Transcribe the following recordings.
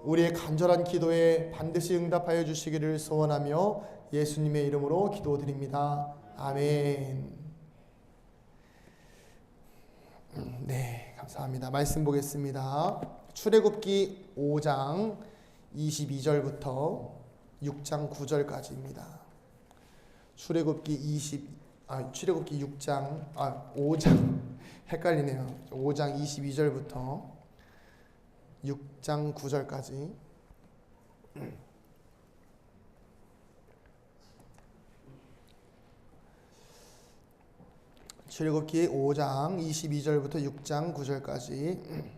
우리의 간절한 기도에 반드시 응답하여 주시기를 소원하며 예수님의 이름으로 기도드립니다. 아멘. 네, 감사합니다. 말씀 보겠습니다. 출애굽기 5장 22절부터 6장 9절까지입니다. 출애굽기 6장 5장 헷갈리네요. 5장 22절부터 6장 9절까지. 출애굽기 5장 22절부터 6장 9절까지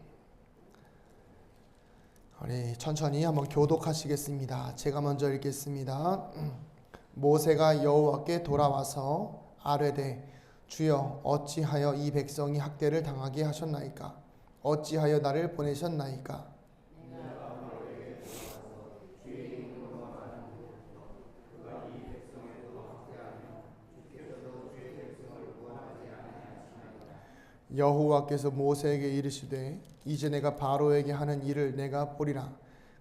우리 천천히 한번 교독하시겠습니다. 제가 먼저 읽겠습니다. 모세가 여호와께 돌아와서 아뢰되 주여 어찌하여 이 백성이 학대를 당하게 하셨나이까? 어찌하여 나를 보내셨나이까? 여호와께서 모세에게 이르시되 이제 내가 바로에게 하는 일을 내가 보리라.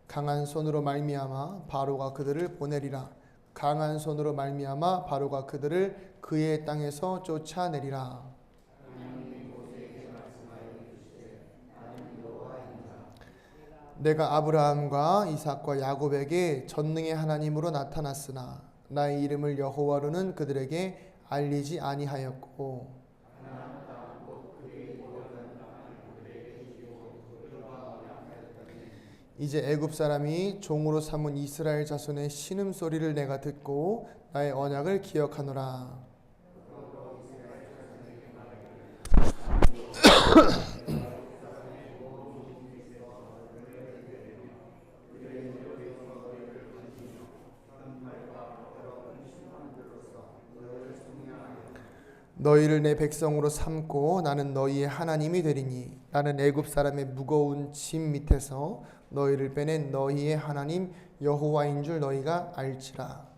강한 손으로 말미암아 바로가 그들을 보내리라. 강한 손으로 말미암아 바로가 그들을 그의 땅에서 쫓아내리라. 내가 아브라함과 이삭과 야곱에게 전능의 하나님으로 나타났으나 나의 이름을 여호와로는 그들에게 알리지 아니하였고 이제 애굽 사람이 종으로 삼은 이스라엘 자손의 신음소리를 내가 듣고 나의 언약을 기억하노라. 너희를 내 백성으로 삼고 나는 너희의 하나님이 되리니 나는 애굽 사람의 무거운 짐 밑에서 너희를 빼낸 너희의 하나님 여호와인 줄 너희가 알지라.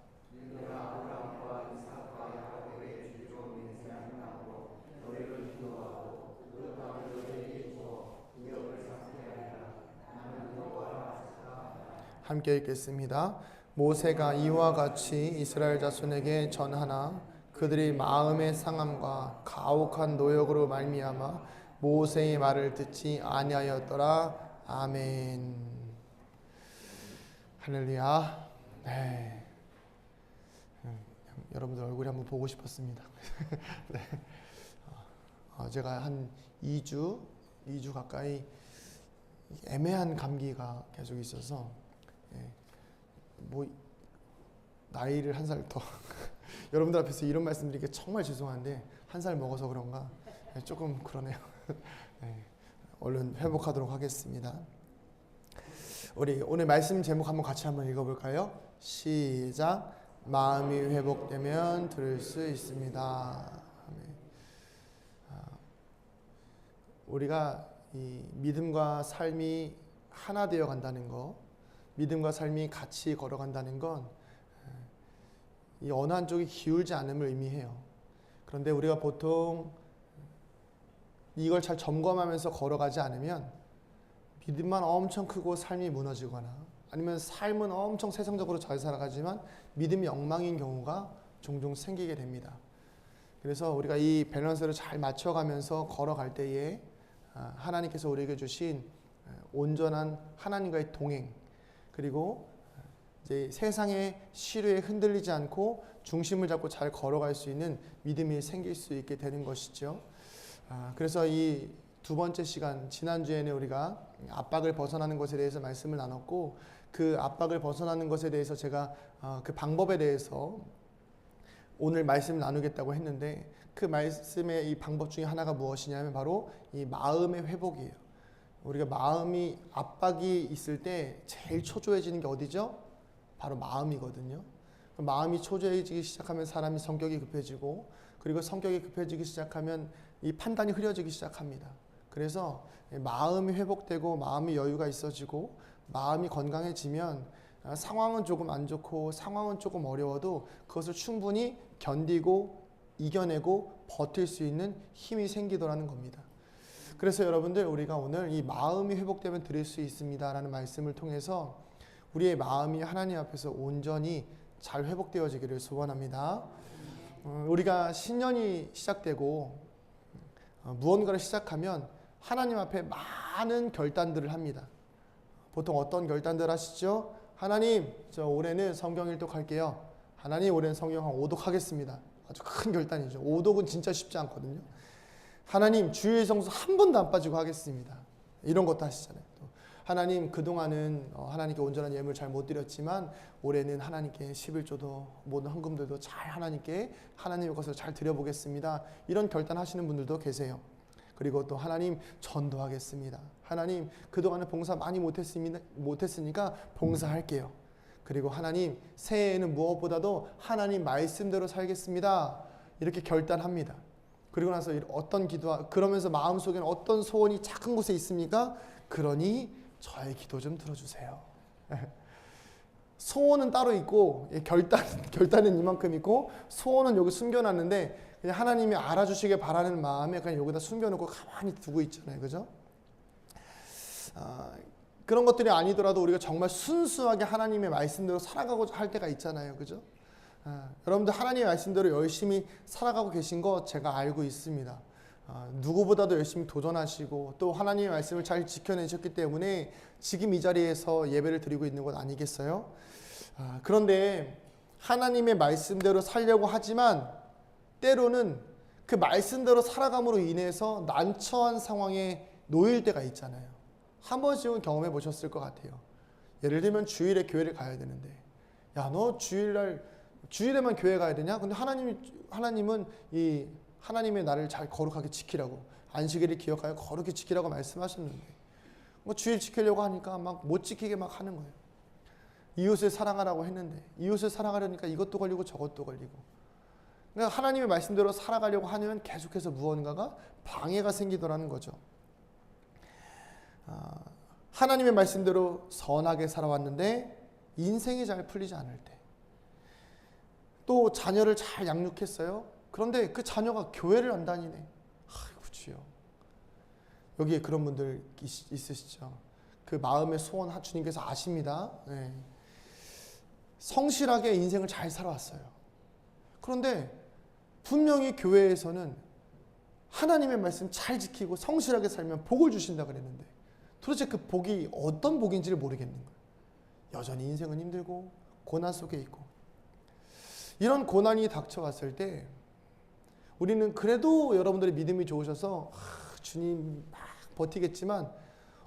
함께 읽겠습니다. 모세가 이와 같이 이스라엘 자손에게 전하나 그들이 마음의 상함과 가혹한 노역으로 말미암아 모세의 말을 듣지 아니하였더라. 아멘. 할렐루야. 네. 여러분들 얼굴이 한번 보고 싶었습니다. 네. 제가 한 2주 가까이 애매한 감기가 계속 있어서 나이를 한 살 더 여러분들 앞에서 이런 말씀드리기 정말 죄송한데 한 살 먹어서 그런가 조금 그러네요. 네, 얼른 회복하도록 하겠습니다. 우리 오늘 말씀 제목 한번 같이 한번 읽어볼까요? 시작. 마음이 회복되면 들을 수 있습니다. 우리가 이 믿음과 삶이 하나 되어 간다는 거, 믿음과 삶이 같이 걸어간다는 건 이 어느 한쪽이 기울지 않음을 의미해요. 그런데 우리가 보통 이걸 잘 점검하면서 걸어가지 않으면 믿음만 엄청 크고 삶이 무너지거나 아니면 삶은 엄청 세상적으로 잘 살아가지만 믿음이 엉망인 경우가 종종 생기게 됩니다. 그래서 우리가 이 밸런스를 잘 맞춰가면서 걸어갈 때에 하나님께서 우리에게 주신 온전한 하나님과의 동행, 그리고 이제 세상의 시류에 흔들리지 않고 중심을 잡고 잘 걸어갈 수 있는 믿음이 생길 수 있게 되는 것이죠. 그래서 이 두 번째 시간, 지난주에는 우리가 압박을 벗어나는 것에 대해서 말씀을 나눴고, 그 압박을 벗어나는 것에 대해서 제가 그 방법에 대해서 오늘 말씀을 나누겠다고 했는데, 그 말씀의 이 방법 중에 하나가 무엇이냐면 바로 이 마음의 회복이에요. 우리가 마음이 압박이 있을 때 제일 초조해지는 게 어디죠? 바로 마음이거든요. 마음이 초조해지기 시작하면 사람이 성격이 급해지고, 그리고 성격이 급해지기 시작하면 이 판단이 흐려지기 시작합니다. 그래서 마음이 회복되고 마음이 여유가 있어지고 마음이 건강해지면 상황은 조금 안 좋고 상황은 조금 어려워도 그것을 충분히 견디고 이겨내고 버틸 수 있는 힘이 생기더라는 겁니다. 그래서 여러분들 우리가 오늘 이 마음이 회복되면 드릴 수 있습니다라는 말씀을 통해서 우리의 마음이 하나님 앞에서 온전히 잘 회복되어지기를 소원합니다. 우리가 신년이 시작되고 무언가를 시작하면 하나님 앞에 많은 결단들을 합니다. 보통 어떤 결단들 하시죠? 하나님, 저 올해는 성경 1독 할게요. 하나님, 올해는 성경 한 5독 하겠습니다. 아주 큰 결단이죠. 5독은 진짜 쉽지 않거든요. 하나님, 주일 성수 한 번도 안 빠지고 하겠습니다. 이런 것도 하시잖아요. 또 하나님, 그동안은 하나님께 온전한 예물을 잘 못 드렸지만 올해는 하나님께 11조도 모든 헌금들도 잘 하나님께 하나님의 것을 잘 드려보겠습니다. 이런 결단하시는 분들도 계세요. 그리고 또 하나님, 전도하겠습니다. 하나님, 그동안은 봉사 많이 못했으니까 봉사할게요. 그리고 하나님, 새해에는 무엇보다도 하나님 말씀대로 살겠습니다. 이렇게 결단합니다. 그리고 나서 어떤 그러면서 마음속에는 어떤 소원이 작은 곳에 있습니까? 그러니 저의 기도 좀 들어주세요. 소원은 따로 있고 결단은 이만큼 있고 소원은 여기 숨겨놨는데 그냥 하나님이 알아주시길 바라는 마음에 그냥 여기다 숨겨놓고 가만히 두고 있잖아요. 그죠? 그런 것들이 아니더라도 우리가 정말 순수하게 하나님의 말씀대로 살아가고자 할 때가 있잖아요. 그죠? 여러분들 하나님의 말씀대로 열심히 살아가고 계신 거 제가 알고 있습니다. 누구보다도 열심히 도전하시고 또 하나님의 말씀을 잘 지켜내셨기 때문에 지금 이 자리에서 예배를 드리고 있는 것 아니겠어요? 그런데 하나님의 말씀대로 살려고 하지만 때로는 그 말씀대로 살아감으로 인해서 난처한 상황에 놓일 때가 있잖아요. 한 번씩은 경험해 보셨을 것 같아요. 예를 들면 주일에 교회를 가야 되는데 야, 너 주일에만 교회 가야 되냐? 근데 하나님은 이 하나님의 나를 잘 거룩하게 지키라고 안식일을 기억하여 거룩히 지키라고 말씀하셨는데 뭐 주일 지키려고 하니까 막 못 지키게 막 하는 거예요. 이웃을 사랑하라고 했는데 이웃을 사랑하려니까 이것도 걸리고 저것도 걸리고 그러니까 하나님의 말씀대로 살아가려고 하면 계속해서 무언가가 방해가 생기더라는 거죠. 하나님의 말씀대로 선하게 살아왔는데 인생이 잘 풀리지 않을 때 또 자녀를 잘 양육했어요. 그런데 그 자녀가 교회를 안 다니네. 아이고 주여. 여기에 그런 분들 있으시죠. 그 마음의 소원 주님께서 아십니다. 네. 성실하게 인생을 잘 살아왔어요. 그런데 분명히 교회에서는 하나님의 말씀 잘 지키고 성실하게 살면 복을 주신다 그랬는데 도대체 그 복이 어떤 복인지를 모르겠는 거예요. 여전히 인생은 힘들고 고난 속에 있고 이런 고난이 닥쳐왔을 때 우리는 그래도 여러분들의 믿음이 좋으셔서 주님 막 버티겠지만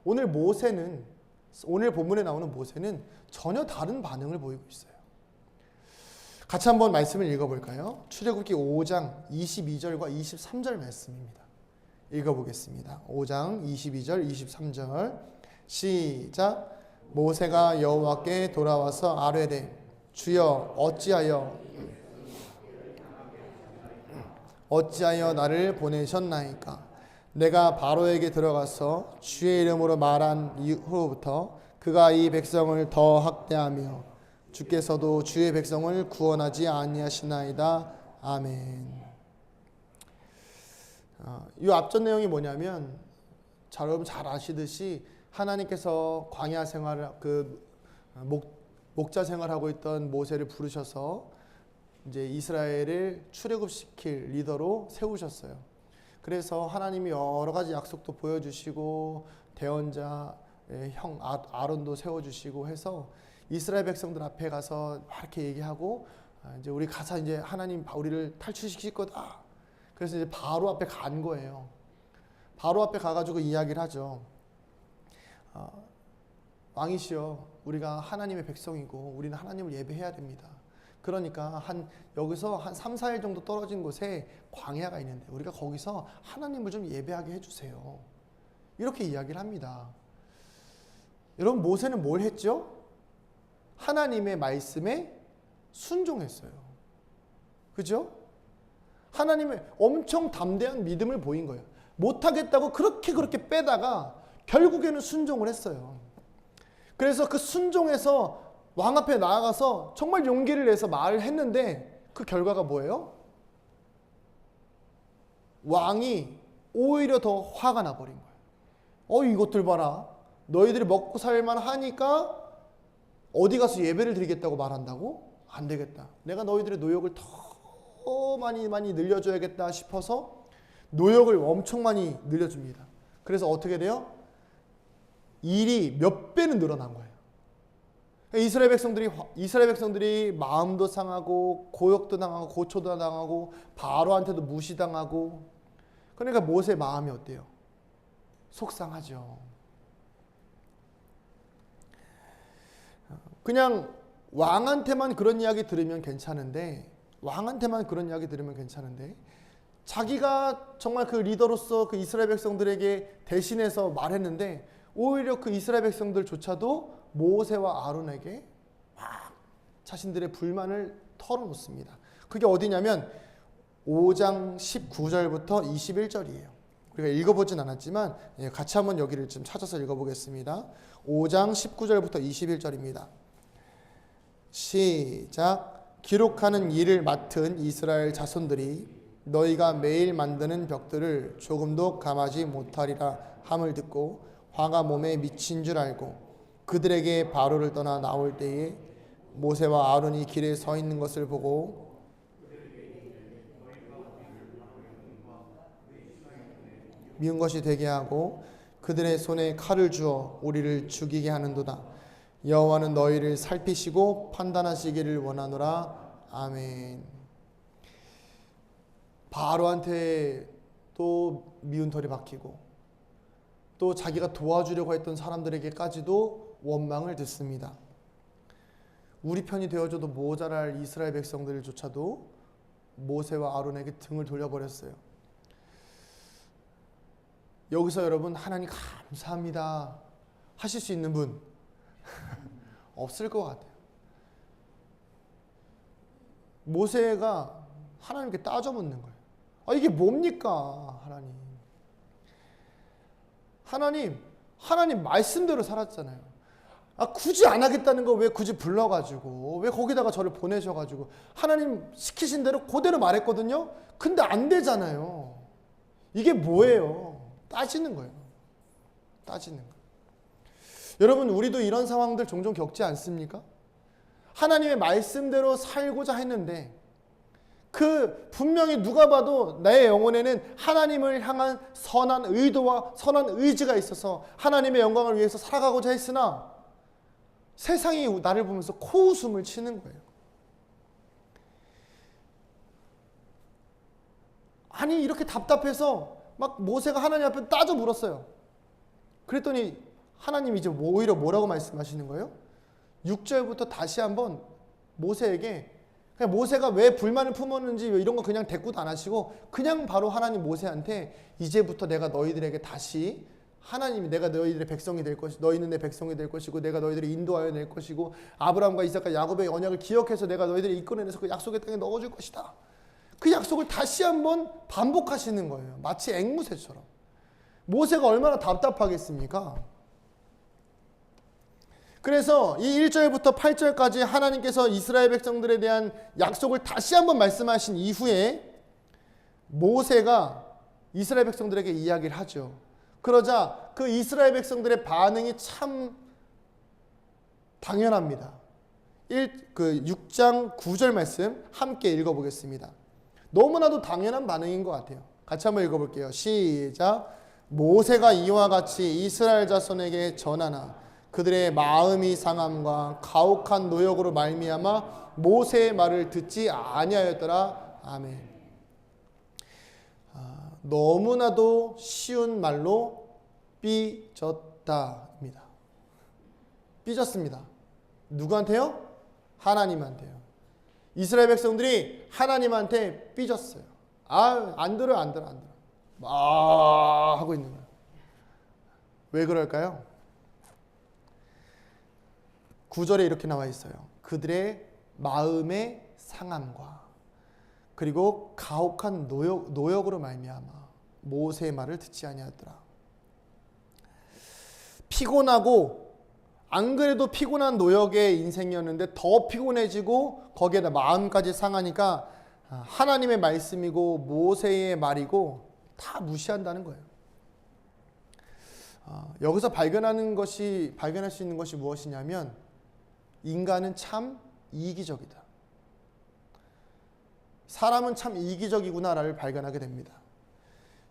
오늘 본문에 나오는 모세는 전혀 다른 반응을 보이고 있어요. 같이 한번 말씀을 읽어볼까요? 출애굽기 5장 22절과 23절 말씀입니다. 읽어보겠습니다. 5장 22절 23절 시작. 모세가 여호와께 돌아와서 아뢰되 주여 어찌하여 나를 보내셨나이까? 내가 바로에게 들어가서 주의 이름으로 말한 이후부터 그가 이 백성을 더 학대하며 주께서도 주의 백성을 구원하지 아니하시나이다. 아멘. 이 앞전 내용이 뭐냐면 여러분 잘 아시듯이 하나님께서 광야 생활을 목자 생활하고 있던 모세를 부르셔서 이제 이스라엘을 출애굽시킬 리더로 세우셨어요. 그래서 하나님이 여러 가지 약속도 보여주시고 대언자의 형 아론도 세워주시고 해서 이스라엘 백성들 앞에 가서 막 이렇게 얘기하고 이제 우리 가서 이제 하나님 우리를 탈출시킬 거다. 그래서 이제 바로 앞에 간 거예요. 바로 앞에 가가지고 이야기를 하죠. 왕이시여, 우리가 하나님의 백성이고 우리는 하나님을 예배해야 됩니다. 그러니까 여기서 한 3, 4일 정도 떨어진 곳에 광야가 있는데 우리가 거기서 하나님을 좀 예배하게 해주세요. 이렇게 이야기를 합니다. 여러분 모세는 뭘 했죠? 하나님의 말씀에 순종했어요. 그죠? 하나님의 엄청 담대한 믿음을 보인 거예요. 못하겠다고 그렇게 빼다가 결국에는 순종을 했어요. 그래서 그 순종해서 왕 앞에 나아가서 정말 용기를 내서 말을 했는데 그 결과가 뭐예요? 왕이 오히려 더 화가 나버린 거예요. 이것들 봐라. 너희들이 먹고 살만 하니까 어디 가서 예배를 드리겠다고 말한다고? 안 되겠다. 내가 너희들의 노역을 더 많이 늘려줘야겠다 싶어서 노역을 엄청 많이 늘려줍니다. 그래서 어떻게 돼요? 일이 몇 배는 늘어난 거예요. 이스라엘 백성들이 마음도 상하고 고역도 당하고 고초도 당하고 바로한테도 무시당하고, 그러니까 모세의 마음이 어때요? 속상하죠. 그냥 왕한테만 그런 이야기 들으면 괜찮은데 자기가 정말 그 리더로서 그 이스라엘 백성들에게 대신해서 말했는데 오히려 그 이스라엘 백성들조차도 모세와 아론에게 막 자신들의 불만을 털어놓습니다. 그게 어디냐면 5장 19절부터 21절이에요. 우리가 읽어보진 않았지만 같이 한번 여기를 좀 찾아서 읽어보겠습니다. 5장 19절부터 21절입니다. 시작. 기록하는 일을 맡은 이스라엘 자손들이 너희가 매일 만드는 벽들을 조금도 감하지 못하리라 함을 듣고 화가 몸에 미친 줄 알고 그들에게 바로를 떠나 나올 때에 모세와 아론이 길에 서 있는 것을 보고 미운 것이 되게 하고 그들의 손에 칼을 주어 우리를 죽이게 하는도다. 여호와는 너희를 살피시고 판단하시기를 원하노라. 아멘. 바로한테 또 미운 털이 박히고 또 자기가 도와주려고 했던 사람들에게까지도 원망을 듣습니다. 우리 편이 되어줘도 모자랄 이스라엘 백성들조차도 모세와 아론에게 등을 돌려버렸어요. 여기서 여러분 하나님 감사합니다 하실 수 있는 분 없을 것 같아요. 모세가 하나님께 따져 묻는 거예요. 이게 뭡니까 하나님 말씀대로 살았잖아요. 굳이 안 하겠다는 거 왜 굳이 불러가지고 왜 거기다가 저를 보내셔가지고 하나님 시키신 대로 그대로 말했거든요. 근데 안 되잖아요. 이게 뭐예요? 따지는 거예요. 여러분, 우리도 이런 상황들 종종 겪지 않습니까? 하나님의 말씀대로 살고자 했는데 분명히 누가 봐도 내 영혼에는 하나님을 향한 선한 의도와 선한 의지가 있어서 하나님의 영광을 위해서 살아가고자 했으나 세상이 나를 보면서 코웃음을 치는 거예요. 이렇게 답답해서 막 모세가 하나님 앞에 따져 물었어요. 그랬더니 하나님이 이제 오히려 뭐라고 말씀하시는 거예요? 6절부터 다시 한번 모세에게, 그냥 모세가 왜 불만을 품었는지 이런 거 그냥 대꾸도 안 하시고 그냥 바로 하나님 모세한테 이제부터 내가 너희들에게 다시 내가 너희들의 백성이 될 것이고 너희는 내 백성이 될 것이고 내가 너희들을 인도하여 낼 것이고 아브라함과 이삭과 야곱의 언약을 기억해서 내가 너희들을 이끌어내서 그 약속의 땅에 넣어줄 것이다. 그 약속을 다시 한번 반복하시는 거예요. 마치 앵무새처럼. 모세가 얼마나 답답하겠습니까? 그래서 이 1절부터 8절까지 하나님께서 이스라엘 백성들에 대한 약속을 다시 한번 말씀하신 이후에 모세가 이스라엘 백성들에게 이야기를 하죠. 그러자 그 이스라엘 백성들의 반응이 참 당연합니다. 6장 9절 말씀 함께 읽어보겠습니다. 너무나도 당연한 반응인 것 같아요. 같이 한번 읽어볼게요. 시작. 모세가 이와 같이 이스라엘 자손에게 전하나 그들의 마음이 상함과 가혹한 노역으로 말미암아 모세의 말을 듣지 아니하였더라. 아멘. 너무나도 쉬운 말로 삐졌다입니다. 삐졌습니다. 누구한테요? 하나님한테요. 이스라엘 백성들이 하나님한테 삐졌어요. 안 들어. 하고 있는 거예요. 왜 그럴까요? 9절에 이렇게 나와 있어요. 그들의 마음의 상함과 그리고 가혹한 노역으로 말미암아 모세의 말을 듣지 아니하더라. 피곤하고 안 그래도 피곤한 노역의 인생이었는데 더 피곤해지고 거기에다 마음까지 상하니까 하나님의 말씀이고 모세의 말이고 다 무시한다는 거예요. 여기서 발견할 수 있는 것이 무엇이냐면 인간은 참 이기적이다. 사람은 참 이기적이구나를 발견하게 됩니다.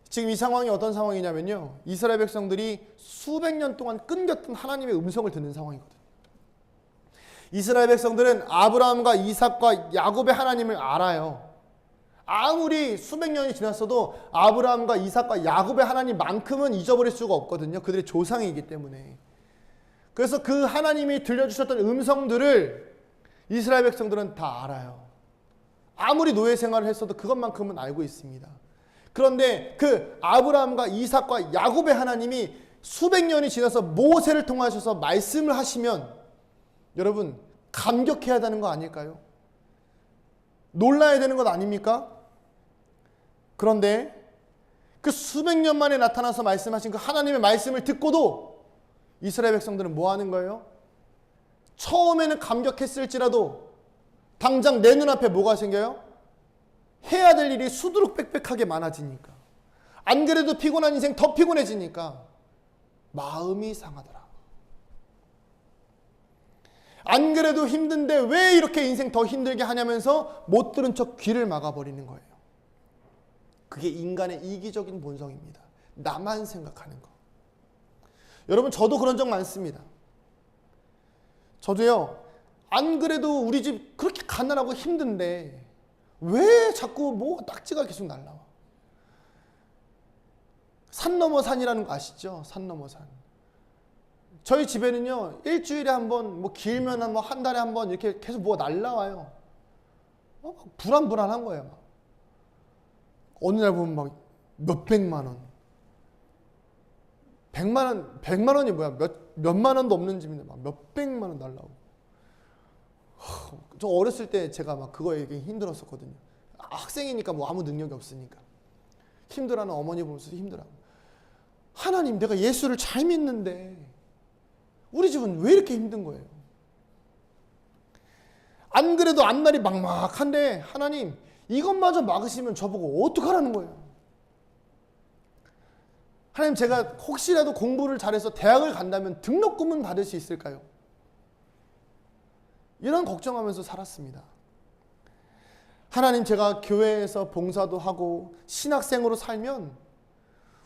지금 이 상황이 어떤 상황이냐면요. 이스라엘 백성들이 수백 년 동안 끊겼던 하나님의 음성을 듣는 상황이거든요. 이스라엘 백성들은 아브라함과 이삭과 야곱의 하나님을 알아요. 아무리 수백 년이 지났어도 아브라함과 이삭과 야곱의 하나님만큼은 잊어버릴 수가 없거든요. 그들의 조상이기 때문에. 그래서 그 하나님이 들려주셨던 음성들을 이스라엘 백성들은 다 알아요. 아무리 노예 생활을 했어도 그것만큼은 알고 있습니다. 그런데 그 아브라함과 이삭과 야곱의 하나님이 수백 년이 지나서 모세를 통하셔서 말씀을 하시면 여러분 감격해야 되는 거 아닐까요? 놀라야 되는 것 아닙니까? 그런데 그 수백 년 만에 나타나서 말씀하신 그 하나님의 말씀을 듣고도 이스라엘 백성들은 뭐 하는 거예요? 처음에는 감격했을지라도 당장 내 눈앞에 뭐가 생겨요? 해야 될 일이 수두룩빽빽하게 많아지니까, 안 그래도 피곤한 인생 더 피곤해지니까 마음이 상하더라. 안 그래도 힘든데 왜 이렇게 인생 더 힘들게 하냐면서 못 들은 척 귀를 막아버리는 거예요. 그게 인간의 이기적인 본성입니다. 나만 생각하는 거. 여러분, 저도 그런 적 많습니다. 저도요, 안 그래도 우리 집 그렇게 가난하고 힘든데 왜 자꾸 뭐 딱지가 계속 날라와? 산 넘어 산이라는 거 아시죠? 산 넘어 산. 저희 집에는요, 일주일에 한 번, 뭐 길면 한 달에 한 번 이렇게 계속 뭐가 날라와요. 불안불안한 거예요. 막. 어느 날 보면 막 몇백만 원. 100만 원이 뭐야? 몇만 원도 없는 집인데 막 몇백만 원 날라오고. 저 어렸을 때 제가 막 그거에 힘들었었거든요. 학생이니까 뭐 아무 능력이 없으니까. 힘들어하는 어머니 보면서 힘들어하고. 하나님, 내가 예수를 잘 믿는데 우리 집은 왜 이렇게 힘든 거예요? 안 그래도 앞날이 막막한데 하나님, 이것마저 막으시면 저보고 어떡하라는 거예요? 하나님, 제가 혹시라도 공부를 잘해서 대학을 간다면 등록금은 받을 수 있을까요? 이런 걱정하면서 살았습니다. 하나님, 제가 교회에서 봉사도 하고 신학생으로 살면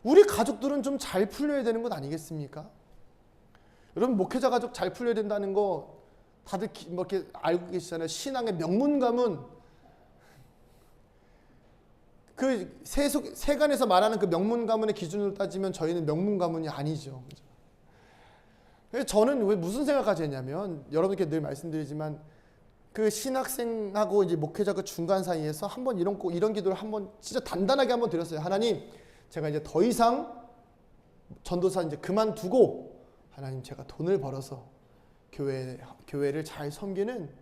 우리 가족들은 좀 잘 풀려야 되는 것 아니겠습니까? 여러분, 목회자 가족 잘 풀려야 된다는 거 다들 뭐 이렇게 알고 계시잖아요. 신앙의 명문가문, 그 세간에서 말하는 그 명문 가문의 기준으로 따지면 저희는 명문 가문이 아니죠. 그래서 저는 왜 무슨 생각까지 했냐면, 여러분께 늘 말씀드리지만 그 신학생하고 이제 목회자 그 중간 사이에서 한번 이런 기도를 한번 진짜 단단하게 한번 드렸어요. 하나님, 제가 이제 더 이상 전도사 이제 그만두고 하나님, 제가 돈을 벌어서 교회를 잘 섬기는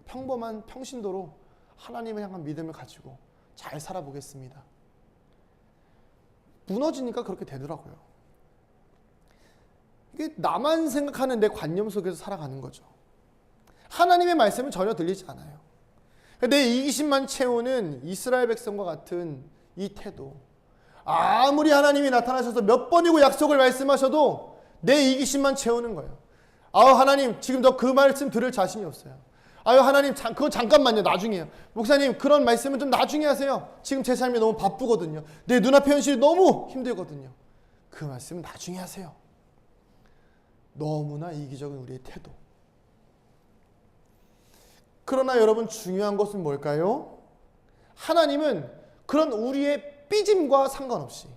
평범한 평신도로 하나님을 향한 믿음을 가지고 잘 살아보겠습니다. 무너지니까 그렇게 되더라고요. 이게 나만 생각하는 내 관념 속에서 살아가는 거죠. 하나님의 말씀은 전혀 들리지 않아요. 내 이기심만 채우는 이스라엘 백성과 같은 이 태도. 아무리 하나님이 나타나셔서 몇 번이고 약속을 말씀하셔도 내 이기심만 채우는 거예요. 하나님, 지금 너 그 말씀 들을 자신이 없어요. 하나님, 그거 잠깐만요. 나중에요. 목사님, 그런 말씀은 좀 나중에 하세요. 지금 제 삶이 너무 바쁘거든요. 내 눈앞의 현실이 너무 힘들거든요. 그 말씀은 나중에 하세요. 너무나 이기적인 우리의 태도. 그러나 여러분, 중요한 것은 뭘까요? 하나님은 그런 우리의 삐짐과 상관없이,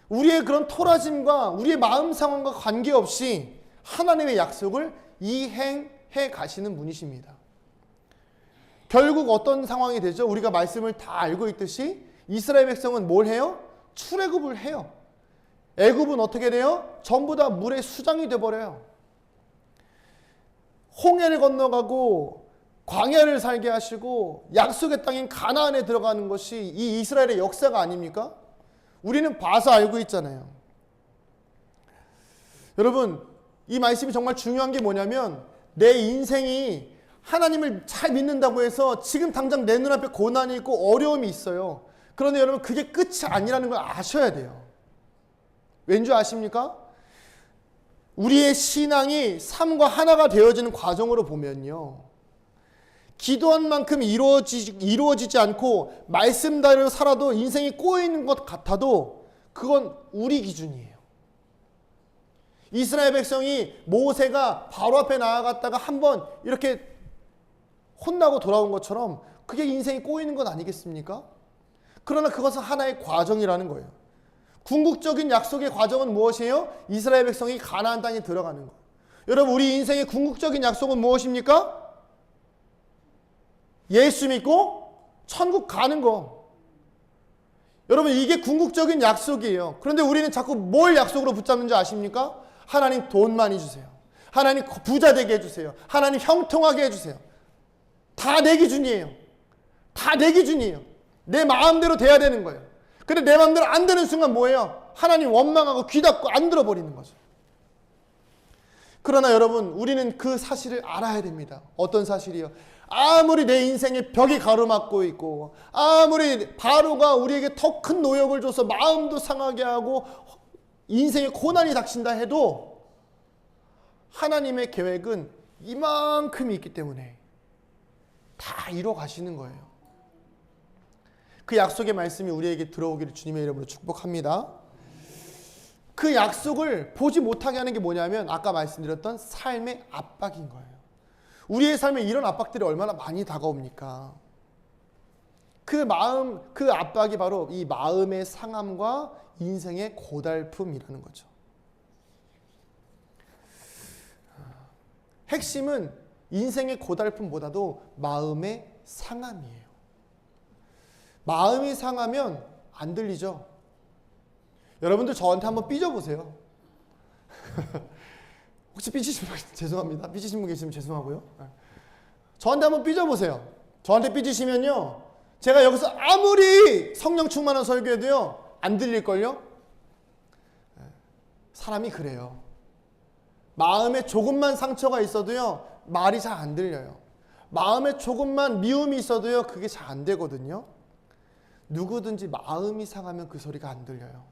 우리의 그런 토라짐과 우리의 마음 상황과 관계없이 하나님의 약속을 이행해 가시는 분이십니다. 결국 어떤 상황이 되죠? 우리가 말씀을 다 알고 있듯이 이스라엘 백성은 뭘 해요? 출애굽을 해요. 애굽은 어떻게 돼요? 전부 다 물의 수장이 돼버려요. 홍해를 건너가고 광야를 살게 하시고 약속의 땅인 가나안에 들어가는 것이 이 이스라엘의 역사가 아닙니까? 우리는 봐서 알고 있잖아요. 여러분, 이 말씀이 정말 중요한 게 뭐냐면, 내 인생이 하나님을 잘 믿는다고 해서 지금 당장 내 눈앞에 고난이 있고 어려움이 있어요. 그런데 여러분 그게 끝이 아니라는 걸 아셔야 돼요. 왠지 아십니까? 우리의 신앙이 삶과 하나가 되어지는 과정으로 보면요, 기도한 만큼 이루어지지 않고 말씀대로 살아도 인생이 꼬이는 것 같아도 그건 우리 기준이에요. 이스라엘 백성이 모세가 바로 앞에 나아갔다가 한번 이렇게 혼나고 돌아온 것처럼 그게 인생이 꼬이는 건 아니겠습니까? 그러나 그것은 하나의 과정이라는 거예요. 궁극적인 약속의 과정은 무엇이에요? 이스라엘 백성이 가나안 땅에 들어가는 것. 여러분, 우리 인생의 궁극적인 약속은 무엇입니까? 예수 믿고 천국 가는 거. 여러분, 이게 궁극적인 약속이에요. 그런데 우리는 자꾸 뭘 약속으로 붙잡는지 아십니까? 하나님 돈 많이 주세요. 하나님 부자 되게 해주세요. 하나님 형통하게 해주세요. 다 내 기준이에요. 다 내 기준이에요. 내 마음대로 돼야 되는 거예요. 근데 내 마음대로 안 되는 순간 뭐예요? 하나님 원망하고 귀 닫고 안 들어버리는 거죠. 그러나 여러분, 우리는 그 사실을 알아야 됩니다. 어떤 사실이요? 아무리 내 인생에 벽이 가로막고 있고, 아무리 바로가 우리에게 더 큰 노역을 줘서 마음도 상하게 하고 인생에 고난이 닥친다 해도 하나님의 계획은 이만큼이 있기 때문에 다 이뤄 가시는 거예요. 그 약속의 말씀이 우리에게 들어오기를 주님의 이름으로 축복합니다. 그 약속을 보지 못하게 하는 게 뭐냐면 아까 말씀드렸던 삶의 압박인 거예요. 우리의 삶에 이런 압박들이 얼마나 많이 다가옵니까? 그 압박이 바로 이 마음의 상함과 인생의 고달픔이라는 거죠. 핵심은 인생의 고달픔보다도 마음의 상함이에요. 마음이 상하면 안 들리죠? 여러분들 저한테 한번 삐져보세요. 혹시 삐지신 분 죄송합니다. 삐지신 분 계시면 죄송하고요. 저한테 한번 삐져보세요. 저한테 삐지시면요, 제가 여기서 아무리 성령 충만한 설교해도요 안 들릴걸요? 사람이 그래요. 마음에 조금만 상처가 있어도요 말이 잘 안 들려요. 마음에 조금만 미움이 있어도요 그게 잘 안 되거든요. 누구든지 마음이 상하면 그 소리가 안 들려요.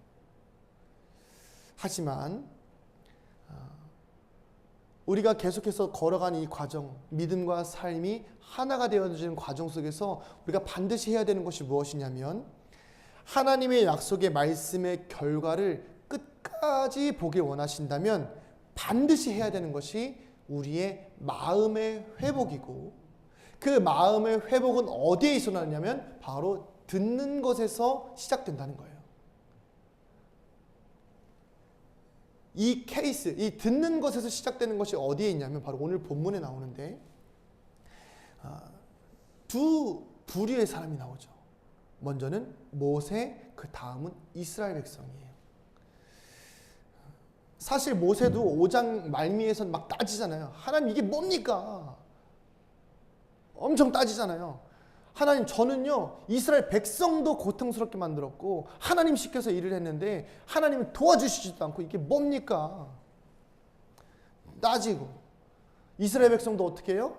하지만 우리가 계속해서 걸어가는 이 과정, 믿음과 삶이 하나가 되어지는 과정 속에서 우리가 반드시 해야 되는 것이 무엇이냐면 하나님의 약속의 말씀의 결과를 끝까지 보길 원하신다면 반드시 해야 되는 것이 우리의 마음의 회복이고, 그 마음의 회복은 어디에 있어나느냐면 바로 듣는 것에서 시작된다는 거예요. 이 케이스, 이 듣는 것에서 시작되는 것이 어디에 있냐면 바로 오늘 본문에 나오는데 두 부류의 사람이 나오죠. 먼저는 모세, 그 다음은 이스라엘 백성이에요. 사실 모세도 5장 말미에선 막 따지잖아요. 하나님 이게 뭡니까? 엄청 따지잖아요. 하나님, 저는요 이스라엘 백성도 고통스럽게 만들었고 하나님 시켜서 일을 했는데 하나님은 도와주시지도 않고 이게 뭡니까? 따지고. 이스라엘 백성도 어떻게 해요?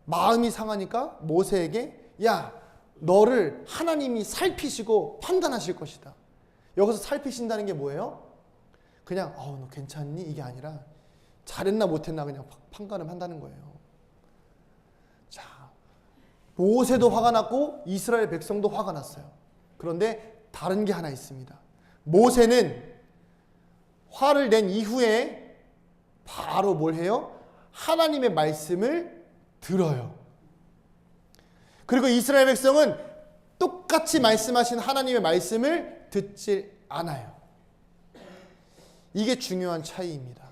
마음이 상하니까 모세에게, 야, 너를 하나님이 살피시고 판단하실 것이다. 여기서 살피신다는 게 뭐예요? 그냥 너 괜찮니? 이게 아니라 잘했나 못했나 그냥 판단을 한다는 거예요. 자, 모세도 화가 났고 이스라엘 백성도 화가 났어요. 그런데 다른 게 하나 있습니다. 모세는 화를 낸 이후에 바로 뭘 해요? 하나님의 말씀을 들어요. 그리고 이스라엘 백성은 똑같이 말씀하신 하나님의 말씀을 듣지 않아요. 이게 중요한 차이입니다.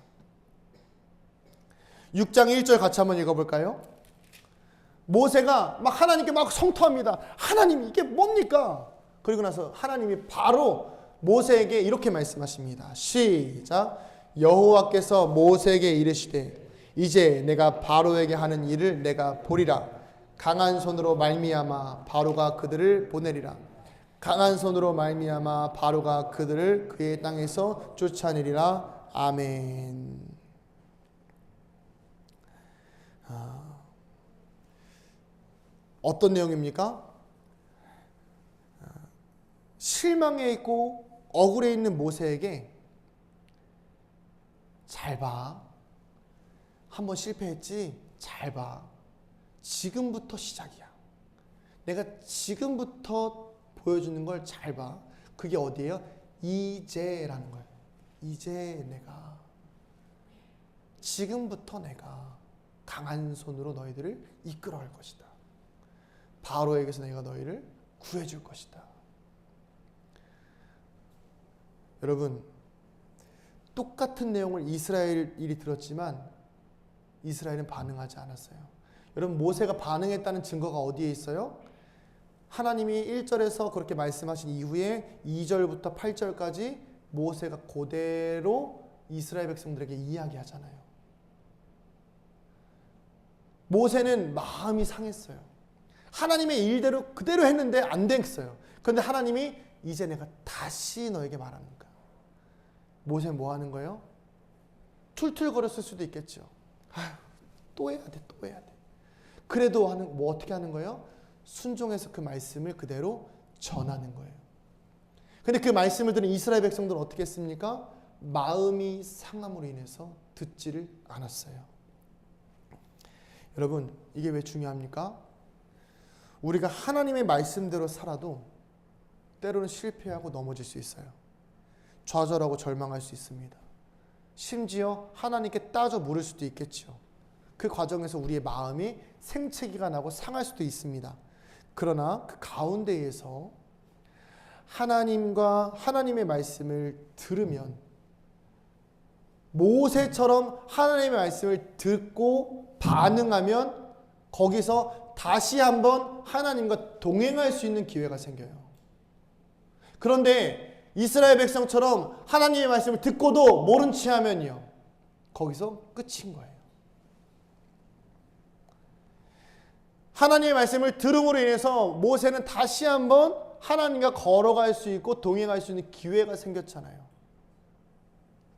6장 1절 같이 한번 읽어볼까요? 모세가 막 하나님께 막 성토합니다. 하나님 이게 뭡니까? 그리고 나서 하나님이 바로 모세에게 이렇게 말씀하십니다. 시작. 여호와께서 모세에게 이르시되 이제 내가 바로에게 하는 일을 내가 보리라. 강한 손으로 말미암아 바로가 그들을 보내리라. 강한 손으로 말미암아 바로가 그들을 그의 땅에서 쫓아내리라. 아멘. 어떤 내용입니까? 실망해 있고 억울해 있는 모세에게 잘 봐. 한번 실패했지? 잘 봐. 지금부터 시작이야. 내가 지금부터 보여주는 걸 잘 봐. 그게 어디예요? 이제라는 거예요. 이제 내가, 지금부터 내가 강한 손으로 너희들을 이끌어갈 것이다. 바로에게서 내가 너희를 구해줄 것이다. 여러분, 똑같은 내용을 이스라엘이 들었지만 이스라엘은 반응하지 않았어요. 여러분, 모세가 반응했다는 증거가 어디에 있어요? 하나님이 1절에서 그렇게 말씀하신 이후에 2절부터 8절까지 모세가 그대로 이스라엘 백성들에게 이야기하잖아요. 모세는 마음이 상했어요. 하나님의 일대로 그대로 했는데 안 됐어요. 그런데 하나님이 이제 내가 다시 너에게 말합니다. 모세는 뭐 하는 거예요? 툴툴거렸을 수도 있겠죠. 아휴, 또 해야 돼, 또 해야 돼. 그래도 뭐 어떻게 하는 거예요? 순종해서 그 말씀을 그대로 전하는 거예요. 근데 그 말씀을 들은 이스라엘 백성들은 어떻게 했습니까? 마음이 상함으로 인해서 듣지를 않았어요. 여러분, 이게 왜 중요합니까? 우리가 하나님의 말씀대로 살아도 때로는 실패하고 넘어질 수 있어요. 좌절하고 절망할 수 있습니다. 심지어 하나님께 따져 물을 수도 있겠죠. 그 과정에서 우리의 마음이 생채기가 나고 상할 수도 있습니다. 그러나 그 가운데에서 하나님과 하나님의 말씀을 들으면, 모세처럼 하나님의 말씀을 듣고 반응하면 거기서 다시 한번 하나님과 동행할 수 있는 기회가 생겨요. 그런데 이스라엘 백성처럼 하나님의 말씀을 듣고도 모른 체 하면요, 거기서 끝인 거예요. 하나님의 말씀을 들음으로 인해서 모세는 다시 한번 하나님과 걸어갈 수 있고 동행할 수 있는 기회가 생겼잖아요.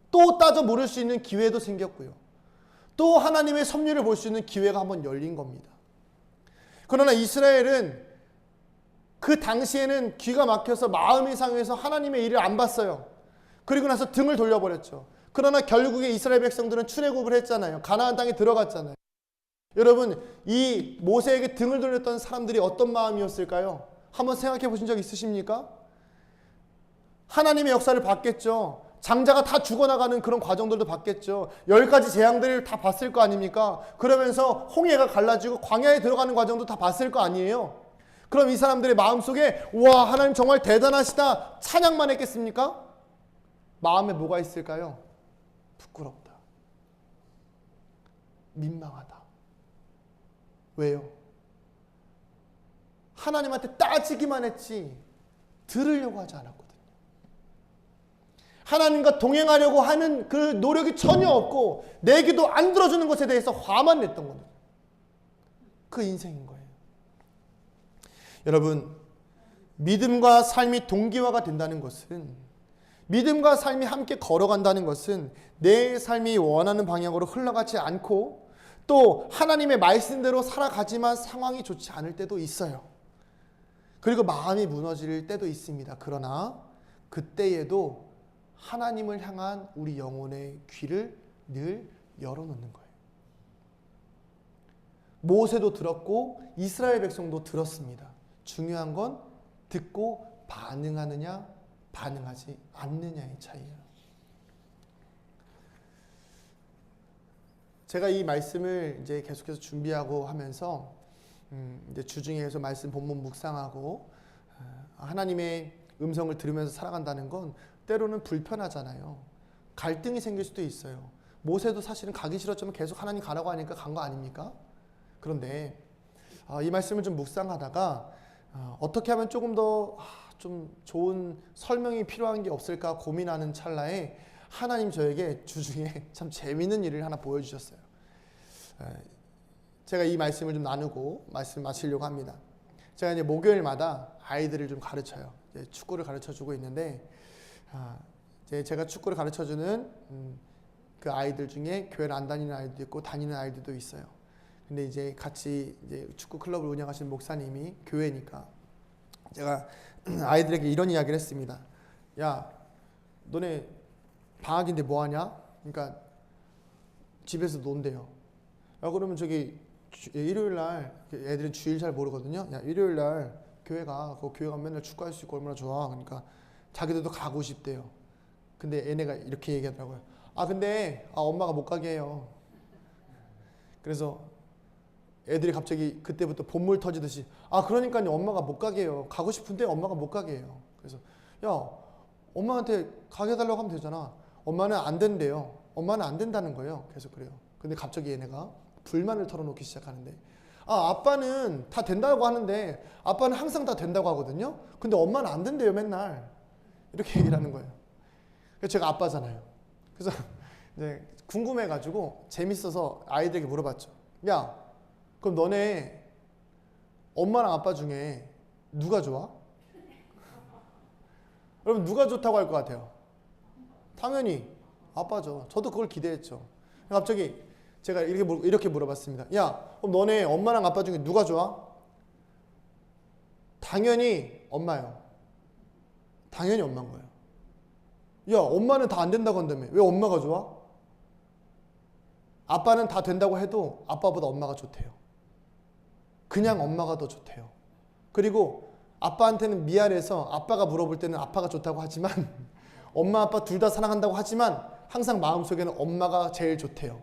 또 따져 물을 수 있는 기회도 생겼고요. 또 하나님의 섭리를 볼 수 있는 기회가 한번 열린 겁니다. 그러나 이스라엘은 그 당시에는 귀가 막혀서 마음이 상해서 하나님의 일을 안 봤어요. 그리고 나서 등을 돌려버렸죠. 그러나 결국에 이스라엘 백성들은 출애굽을 했잖아요. 가나안 땅에 들어갔잖아요. 여러분, 이 모세에게 등을 돌렸던 사람들이 어떤 마음이었을까요? 한번 생각해 보신 적 있으십니까? 하나님의 역사를 봤겠죠. 장자가 다 죽어나가는 그런 과정들도 봤겠죠. 10가지 재앙들을 다 봤을 거 아닙니까? 그러면서 홍해가 갈라지고 광야에 들어가는 과정도 다 봤을 거 아니에요? 그럼 이 사람들의 마음속에 와, 하나님 정말 대단하시다 찬양만 했겠습니까? 마음에 뭐가 있을까요? 부끄럽다, 민망하다. 왜요? 하나님한테 따지기만 했지 들으려고 하지 않았거든요. 하나님과 동행하려고 하는 그 노력이 전혀 없고 내 기도 안 들어주는 것에 대해서 화만 냈던 겁니다. 그 인생인 거예요. 여러분, 믿음과 삶이 동기화가 된다는 것은, 믿음과 삶이 함께 걸어간다는 것은 내 삶이 원하는 방향으로 흘러가지 않고 또 하나님의 말씀대로 살아가지만 상황이 좋지 않을 때도 있어요. 그리고 마음이 무너질 때도 있습니다. 그러나 그때에도 하나님을 향한 우리 영혼의 귀를 늘 열어놓는 거예요. 모세도 들었고 이스라엘 백성도 들었습니다. 중요한 건 듣고 반응하느냐 반응하지 않느냐의 차이예요. 제가 이 말씀을 이제 계속해서 준비하고 하면서 이제 주중에서 말씀 본문 묵상하고 하나님의 음성을 들으면서 살아간다는 건 때로는 불편하잖아요. 갈등이 생길 수도 있어요. 모세도 사실은 가기 싫었지만 계속 하나님 가라고 하니까 간 거 아닙니까? 그런데 이 말씀을 좀 묵상하다가 어떻게 하면 조금 더 좀 좋은 설명이 필요한 게 없을까 고민하는 찰나에 하나님 저에게 주중에 참 재미있는 일을 하나 보여주셨어요. 제가 이 말씀을 좀 나누고 말씀 마치려고 합니다. 제가 이제 목요일마다 아이들을 좀 가르쳐요. 이제 축구를 가르쳐주고 있는데 이제 제가 축구를 가르쳐주는 그 아이들 중에 교회를 안 다니는 아이들도 있고 다니는 아이들도 있어요. 근데 이제 같이 이제 축구 클럽을 운영하시는 목사님이 교회니까 제가 아이들에게 이런 이야기를 했습니다. 야, 너네 방학인데 뭐 하냐? 그러니까 집에서 논대요. 야, 그러면 저기 일요일 날, 애들은 주일 잘 모르거든요. 야, 일요일 날 교회 가. 그 교회 가면 맨날 축구할 수 있고 얼마나 좋아. 그러니까 자기들도 가고 싶대요. 근데 얘네가 이렇게 얘기하더라고요. 근데 엄마가 못 가게 해요. 그래서 애들이 갑자기 그때부터 본물 터지듯이 그러니까요, 엄마가 못 가게 해요. 가고 싶은데 엄마가 못 가게 해요. 그래서 야, 엄마한테 가게 해달라고 하면 되잖아. 엄마는 안 된대요. 엄마는 안 된다는 거예요. 계속 그래요. 근데 갑자기 얘네가 불만을 털어놓기 시작하는데 아빠는 다 된다고 하는데 아빠는 항상 다 된다고 하거든요. 근데 엄마는 안 된대요, 맨날. 이렇게 얘기를 하는 거예요. 그래서 제가 아빠잖아요. 그래서 이제 궁금해가지고 재밌어서 아이들에게 물어봤죠. 야, 그럼 너네 엄마랑 아빠 중에 누가 좋아? 여러분 누가 좋다고 할 것 같아요? 당연히 아빠죠. 저도 그걸 기대했죠. 갑자기 제가 이렇게 물어봤습니다. 야, 그럼 너네 엄마랑 아빠 중에 누가 좋아? 당연히 엄마요. 당연히 엄마인 거예요. 야, 엄마는 다 안 된다고 한다며. 왜 엄마가 좋아? 아빠는 다 된다고 해도 아빠보다 엄마가 좋대요. 그냥 엄마가 더 좋대요. 그리고 아빠한테는 미안해서 아빠가 물어볼 때는 아빠가 좋다고 하지만 엄마 아빠 둘 다 사랑한다고 하지만 항상 마음속에는 엄마가 제일 좋대요.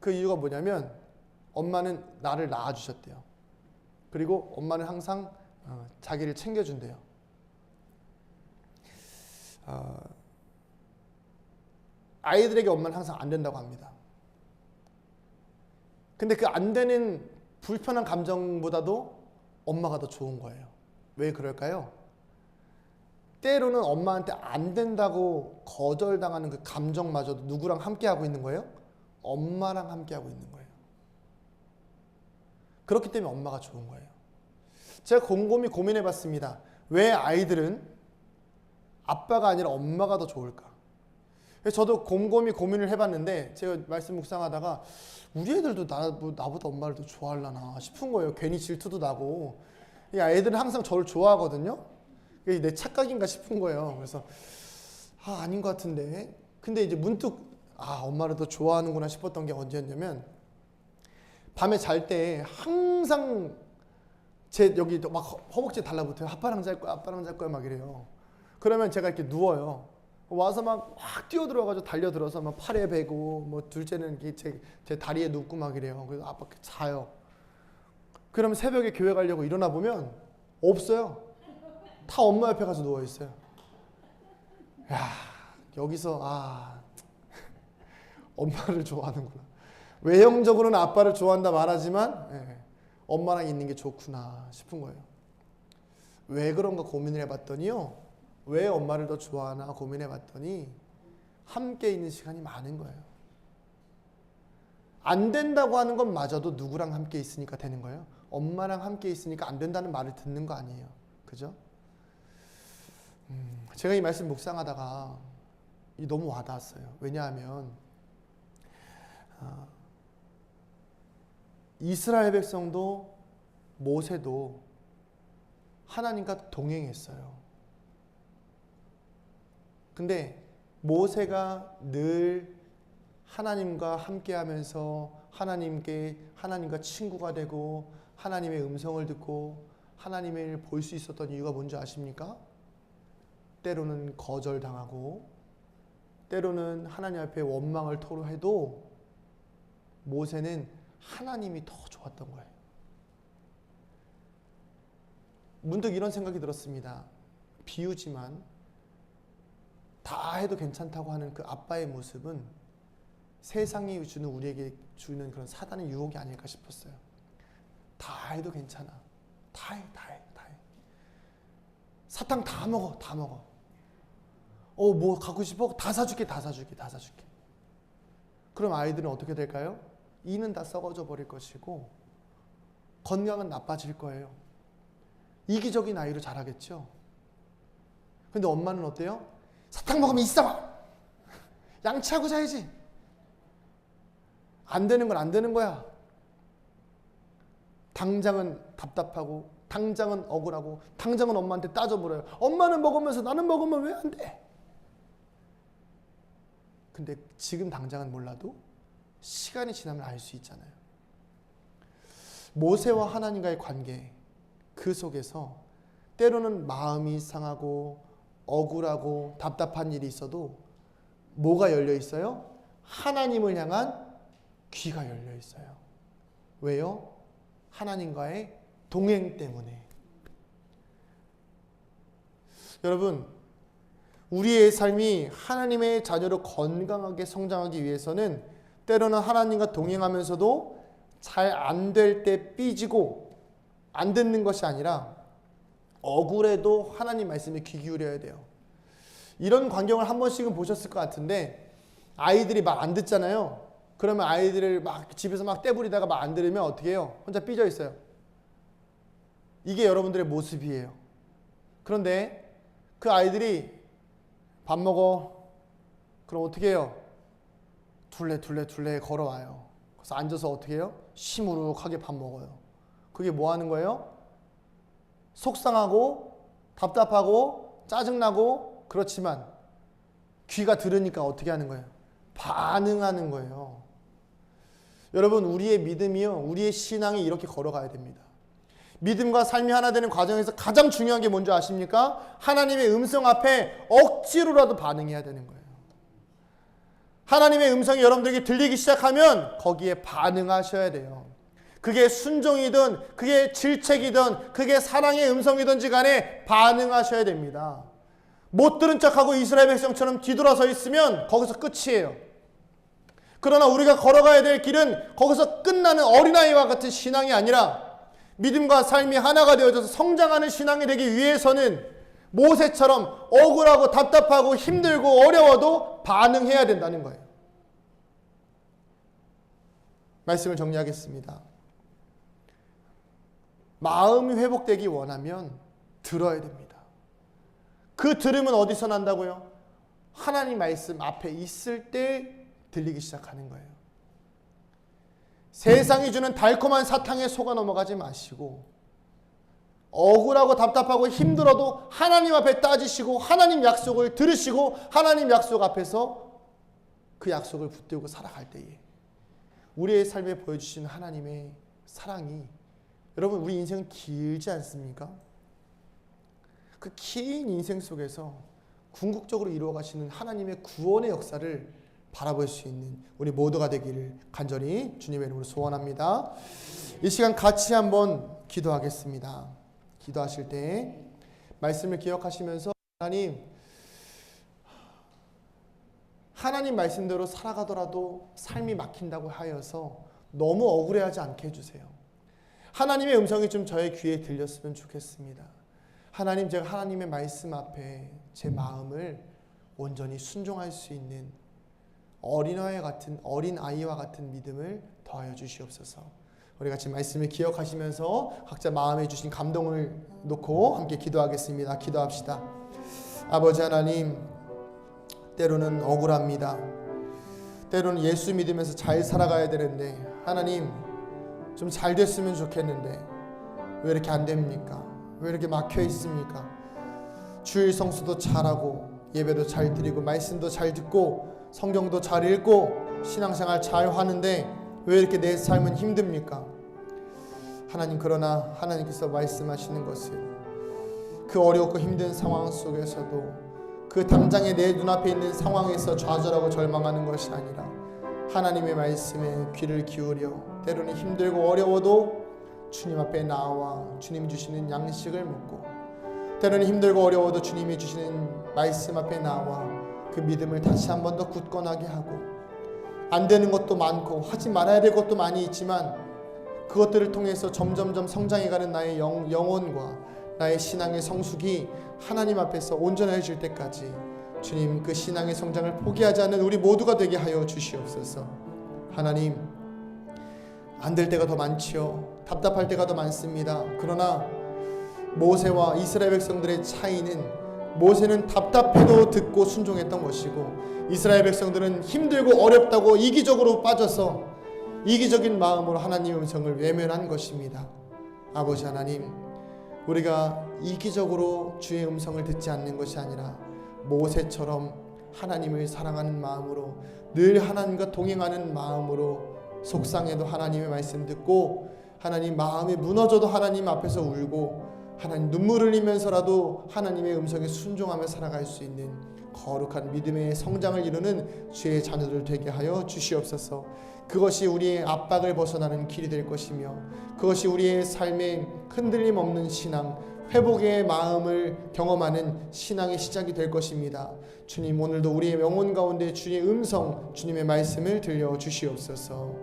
그 이유가 뭐냐면 엄마는 나를 낳아주셨대요. 그리고 엄마는 항상 자기를 챙겨준대요. 아이들에게 엄마는 항상 안 된다고 합니다. 근데 그 안 되는 불편한 감정보다도 엄마가 더 좋은 거예요. 왜 그럴까요? 때로는 엄마한테 안 된다고 거절당하는 그 감정마저도 누구랑 함께하고 있는 거예요? 엄마랑 함께하고 있는 거예요. 그렇기 때문에 엄마가 좋은 거예요. 제가 곰곰이 고민해 봤습니다. 왜 아이들은 아빠가 아니라 엄마가 더 좋을까? 저도 곰곰이 고민을 해봤는데 제가 말씀 묵상하다가 우리 애들도 나보다 엄마를 더 좋아하려나 싶은 거예요. 괜히 질투도 나고. 애들은 항상 저를 좋아하거든요. 내 착각인가 싶은 거예요. 그래서 아닌 것 같은데. 근데 이제 문득 엄마를 더 좋아하는구나 싶었던 게 언제였냐면 밤에 잘 때 항상 제 여기 막 허벅지에 달라붙어요. 아빠랑 잘 거야, 아빠랑 잘 거야 막 이래요. 그러면 제가 이렇게 누워요. 와서 막 뛰어들어가지고 달려들어서 막 팔에 베고 뭐 둘째는 제 다리에 눕고 막 이래요. 그래서 아빠 자요. 그러면 새벽에 교회 가려고 일어나 보면 없어요. 다 엄마 옆에 가서 누워 있어요. 야, 여기서 엄마를 좋아하는구나. 외형적으로는 아빠를 좋아한다 말하지만 엄마랑 있는 게 좋구나 싶은 거예요. 왜 그런가 고민을 해봤더니요. 왜 엄마를 더 좋아하나 고민해봤더니 함께 있는 시간이 많은 거예요. 안 된다고 하는 것마저도 누구랑 함께 있으니까 되는 거예요. 엄마랑 함께 있으니까 안 된다는 말을 듣는 거 아니에요. 그죠? 제가 이 말씀 묵상하다가 너무 와닿았어요. 왜냐하면 이스라엘 백성도 모세도 하나님과 동행했어요. 근데 모세가 늘 하나님과 함께하면서 하나님과 친구가 되고 하나님의 음성을 듣고 하나님을 볼 수 있었던 이유가 뭔지 아십니까? 때로는 거절당하고 때로는 하나님 앞에 원망을 토로해도 모세는 하나님이 더 좋았던 거예요. 문득 이런 생각이 들었습니다. 비유지만 다 해도 괜찮다고 하는 그 아빠의 모습은 세상이 우리에게 주는 그런 사단의 유혹이 아닐까 싶었어요. 다 해도 괜찮아. 다 해. 사탕 다 먹어. 뭐 갖고 싶어? 다 사줄게. 그럼 아이들은 어떻게 될까요? 이는 다 썩어져 버릴 것이고 건강은 나빠질 거예요. 이기적인 아이로 자라겠죠. 근데 엄마는 어때요? 사탕 먹으면 있어. 양치하고 자야지. 안 되는 건 안 되는 거야. 당장은 답답하고 당장은 억울하고 당장은 엄마한테 따져버려요. 엄마는 먹으면서 나는 먹으면 왜 안 돼? 근데 지금 당장은 몰라도 시간이 지나면 알 수 있잖아요. 모세와 하나님과의 관계, 그 속에서 때로는 마음이 상하고 억울하고 답답한 일이 있어도 뭐가 열려 있어요? 하나님을 향한 귀가 열려 있어요. 왜요? 하나님과의 동행 때문에. 여러분, 우리의 삶이 하나님의 자녀로 건강하게 성장하기 위해서는 때로는 하나님과 동행하면서도 잘 안 될 때 삐지고 안 듣는 것이 아니라 억울해도 하나님 말씀에 귀 기울여야 돼요. 이런 광경을 한 번씩은 보셨을 것 같은데, 아이들이 막 안 듣잖아요. 그러면 아이들을 막 집에서 막 떼부리다가 막 안 들으면 어떻게 해요? 혼자 삐져 있어요. 이게 여러분들의 모습이에요. 그런데 그 아이들이 밥 먹어. 그럼 어떻게 해요? 둘레 걸어와요. 그래서 앉아서 어떻게 해요? 시무룩하게 밥 먹어요. 그게 뭐 하는 거예요? 속상하고 답답하고 짜증나고 그렇지만 귀가 들으니까 어떻게 하는 거예요? 반응하는 거예요. 여러분, 우리의 믿음이요, 우리의 신앙이 이렇게 걸어가야 됩니다. 믿음과 삶이 하나 되는 과정에서 가장 중요한 게 뭔지 아십니까? 하나님의 음성 앞에 억지로라도 반응해야 되는 거예요. 하나님의 음성이 여러분들에게 들리기 시작하면 거기에 반응하셔야 돼요. 그게 순종이든 그게 질책이든 그게 사랑의 음성이든지 간에 반응하셔야 됩니다. 못 들은 척하고 이스라엘 백성처럼 뒤돌아서 있으면 거기서 끝이에요. 그러나 우리가 걸어가야 될 길은 거기서 끝나는 어린아이와 같은 신앙이 아니라 믿음과 삶이 하나가 되어져서 성장하는 신앙이 되기 위해서는 모세처럼 억울하고 답답하고 힘들고 어려워도 반응해야 된다는 거예요. 말씀을 정리하겠습니다. 마음이 회복되기 원하면 들어야 됩니다. 그 들음은 어디서 난다고요? 하나님 말씀 앞에 있을 때 들리기 시작하는 거예요. 세상이 주는 달콤한 사탕에 속아 넘어가지 마시고 억울하고 답답하고 힘들어도 하나님 앞에 따지시고 하나님 약속을 들으시고 하나님 약속 앞에서 그 약속을 붙들고 살아갈 때에 우리의 삶에 보여주신 하나님의 사랑이, 여러분, 우리 인생은 길지 않습니까? 그 긴 인생 속에서 궁극적으로 이루어가시는 하나님의 구원의 역사를 바라볼 수 있는 우리 모두가 되기를 간절히 주님의 이름으로 소원합니다. 이 시간 같이 한번 기도하겠습니다. 기도하실 때 말씀을 기억하시면서 하나님 말씀대로 살아가더라도 삶이 막힌다고 하여서 너무 억울해하지 않게 해주세요. 하나님의 음성이 좀 저의 귀에 들렸으면 좋겠습니다. 하나님, 제가 하나님의 말씀 앞에 제 마음을 온전히 순종할 수 있는 어린아이와 같은 믿음을 더하여 주시옵소서. 우리 같이 말씀을 기억하시면서 각자 마음에 주신 감동을 놓고 함께 기도하겠습니다. 기도합시다. 아버지 하나님, 때로는 억울합니다. 때로는 예수 믿으면서 잘 살아가야 되는데 하나님, 좀 잘 됐으면 좋겠는데 왜 이렇게 안 됩니까? 왜 이렇게 막혀 있습니까? 주일 성수도 잘하고 예배도 잘 드리고 말씀도 잘 듣고 성경도 잘 읽고 신앙생활 잘 하는데 왜 이렇게 내 삶은 힘듭니까? 하나님, 그러나 하나님께서 말씀하시는 것은 그 어렵고 힘든 상황 속에서도 그 당장에 내 눈앞에 있는 상황에서 좌절하고 절망하는 것이 아니라 하나님의 말씀에 귀를 기울여 때로는 힘들고 어려워도 주님 앞에 나와 주님 주시는 양식을 먹고 때로는 힘들고 어려워도 주님이 주시는 말씀 앞에 나와 그 믿음을 다시 한 번 더 굳건하게 하고, 안 되는 것도 많고 하지 말아야 될 것도 많이 있지만 그것들을 통해서 점점점 성장해가는 나의 영혼과 나의 신앙의 성숙이 하나님 앞에서 온전해질 때까지 주님, 그 신앙의 성장을 포기하지 않는 우리 모두가 되게 하여 주시옵소서. 하나님, 안 될 때가 더 많지요. 답답할 때가 더 많습니다. 그러나 모세와 이스라엘 백성들의 차이는 모세는 답답해도 듣고 순종했던 것이고 이스라엘 백성들은 힘들고 어렵다고 이기적으로 빠져서 이기적인 마음으로 하나님의 음성을 외면한 것입니다. 아버지 하나님, 우리가 이기적으로 주의 음성을 듣지 않는 것이 아니라 모세처럼 하나님을 사랑하는 마음으로, 늘 하나님과 동행하는 마음으로, 속상해도 하나님의 말씀 듣고, 하나님 마음이 무너져도 하나님 앞에서 울고, 하나님 눈물 흘리면서라도 하나님의 음성에 순종하며 살아갈 수 있는 거룩한 믿음의 성장을 이루는 주의 자녀들 되게 하여 주시옵소서. 그것이 우리의 압박을 벗어나는 길이 될 것이며, 그것이 우리의 삶에 흔들림 없는 신앙, 회복의 마음을 경험하는 신앙의 시작이 될 것입니다. 주님, 오늘도 우리의 영혼 가운데 주의 음성, 주님의 말씀을 들려 주시옵소서.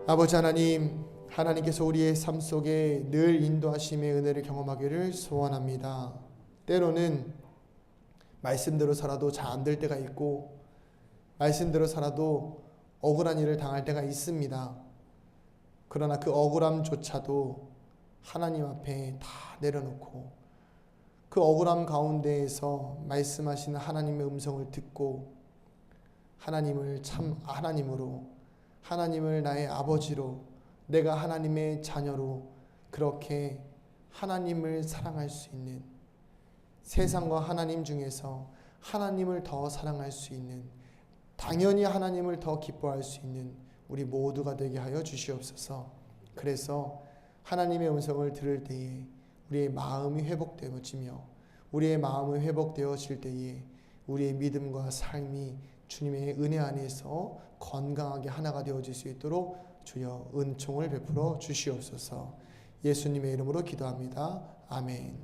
아버지 하나님, 하나님께서 우리의 삶 속에 늘 인도하심의 은혜를 경험하기를 소원합니다. 때로는 말씀대로 살아도 잘 안 될 때가 있고, 말씀대로 살아도 억울한 일을 당할 때가 있습니다. 그러나 그 억울함조차도 하나님 앞에 다 내려놓고, 그 억울함 가운데에서 말씀하시는 하나님의 음성을 듣고, 하나님을 참 하나님으로, 하나님을 나의 아버지로, 내가 하나님의 자녀로 그렇게 하나님을 사랑할 수 있는, 세상과 하나님 중에서 하나님을 더 사랑할 수 있는, 당연히 하나님을 더 기뻐할 수 있는 우리 모두가 되게 하여 주시옵소서. 그래서 하나님의 음성을 들을 때에 우리의 마음이 회복되어지며, 우리의 마음이 회복되어질 때에 우리의 믿음과 삶이 주님의 은혜 안에서 건강하게 하나가 되어질 수 있도록 주여 은총을 베풀어 주시옵소서. 예수님의 이름으로 기도합니다. 아멘.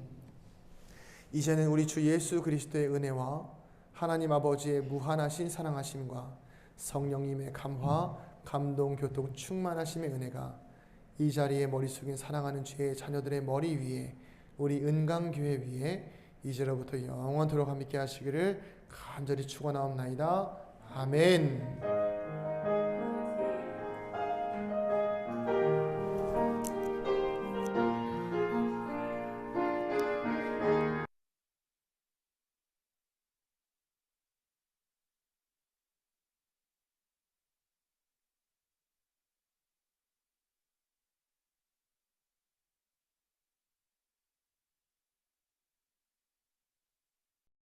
이제는 우리 주 예수 그리스도의 은혜와 하나님 아버지의 무한하신 사랑하심과 성령님의 감화, 감동, 교통, 충만하심의 은혜가 이 자리에 머릿속에 사랑하는 주의 자녀들의 머리 위에, 우리 은강교회 위에 이제로부터 영원토록 함께 하시기를 간절히 축원하옵나이다. 아멘.